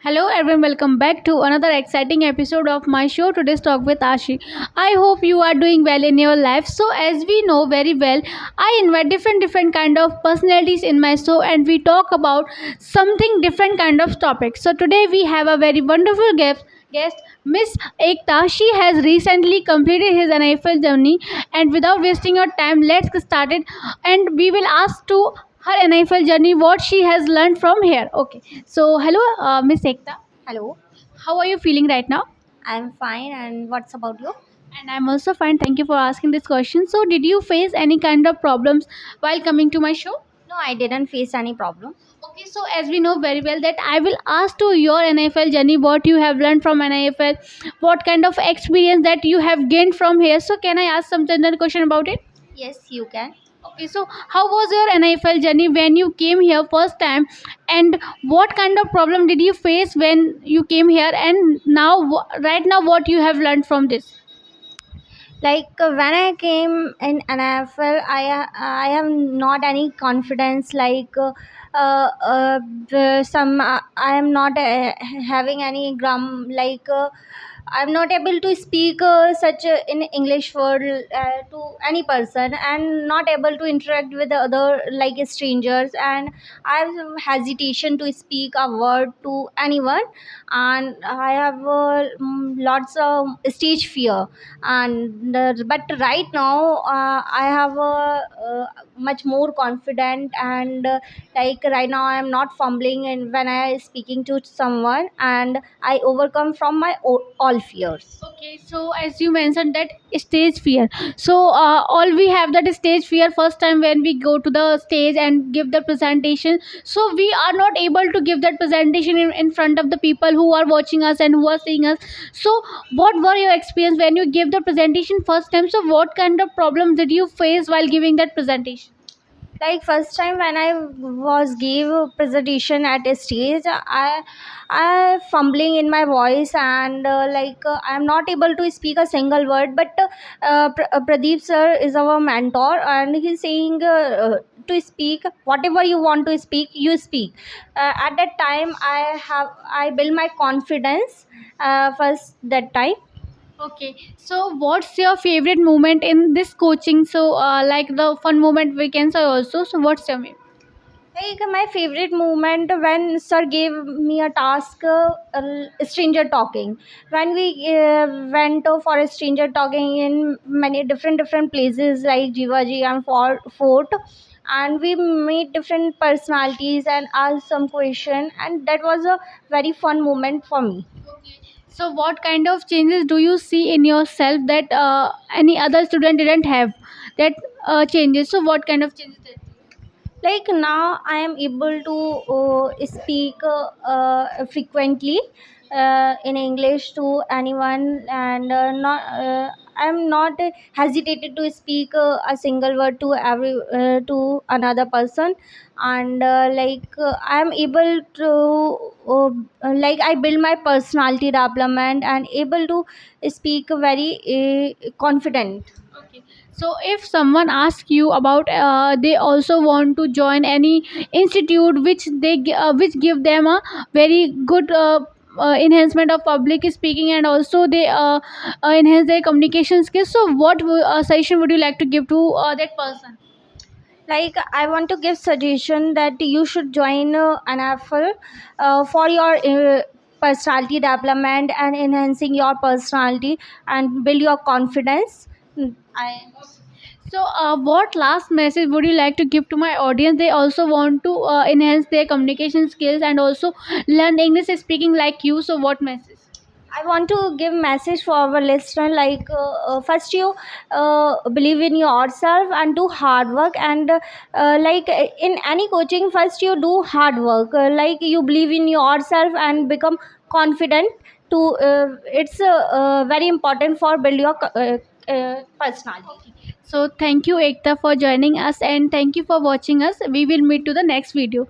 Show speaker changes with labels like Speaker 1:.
Speaker 1: Hello everyone, welcome back to another exciting episode of my show Today's Talk with Ashi. I hope you are doing well in your life. So as we know very well, I invite different kind of personalities in my show and we talk about something different kind of topics. So today we have a very wonderful guest Miss Ekta. She has recently completed his NFL journey and without wasting your time, let's get started and we will ask to her NFL journey what she has learned from here. Okay. So, hello, Miss Ekta.
Speaker 2: Hello,
Speaker 1: How are you feeling right now?
Speaker 2: I'm fine. And what's about you?
Speaker 1: And I'm also fine. Thank you for asking this question. So, did you face any kind of problems while coming to my show?
Speaker 2: No, I didn't face any problem.
Speaker 1: Okay, so as we know very well that I will ask to your NFL journey what you have learned from NFL, what kind of experience that you have gained from here. So, can I ask some general question about it?
Speaker 2: Yes, you can.
Speaker 1: Okay, so how was your NFL journey when you came here first time, and what kind of problem did you face when you came here, and now right now what you have learned from this?
Speaker 2: When I came in NFL, I have not any confidence. Some I am not having any gram. I'm not able to speak such in English word to any person, and not able to interact with the other like strangers, and I have hesitation to speak a word to anyone, and I have lots of stage fear. And but right now I have much more confident, and right now I am not fumbling and when I speaking to someone, and I overcome from my all fears.
Speaker 1: Okay, so as you mentioned that stage fear, so all we have that stage fear first time when we go to the stage and give the presentation. So we are not able to give that presentation in front of the people who are watching us and who are seeing us. So what were your experience when you gave the presentation first time? So what kind of problems did you face while giving that presentation?
Speaker 2: Like first time when I was gave a presentation at a stage, I fumbling in my voice, and I'm not able to speak a single word. But Pradeep sir is our mentor, and he's saying to speak whatever you want to speak, you speak. At that time I build my confidence first that time.
Speaker 1: Okay, so what's your favorite moment in this coaching? So, like the fun moment we can say also. So, what's your favorite?
Speaker 2: Like my favorite moment when sir gave me a task, stranger talking. When we went for a stranger talking in many different places like Jivaji and Fort, and we meet different personalities and asked some question, and that was a very fun moment for me.
Speaker 1: So, what kind of changes do you see in yourself that any other student didn't have? That changes. So, what kind of changes? That?
Speaker 2: Like now I am able to speak frequently in English to anyone, and not I'm not hesitated to speak a single word to every to another person. And I'm able to I build my personality development and able to speak very confident.
Speaker 1: Okay. So, if someone asks you about, they also want to join any institute which which give them a very good. Enhancement of public speaking and also they enhance their communication skills, so what suggestion would you like to give to that person?
Speaker 2: Like I want to give suggestion that you should join NFL for your personality development and enhancing your personality and build your confidence. I
Speaker 1: So, what last message would you like to give to my audience? They also want to enhance their communication skills and also learn English speaking like you. So, what message?
Speaker 2: I want to give message for our listener, first you believe in yourself and do hard work, and in any coaching first you do hard work, you believe in yourself and become confident to it's very important for build your personality.
Speaker 1: So, thank you, Ekta, for joining us and thank you for watching us. We will meet to the next video.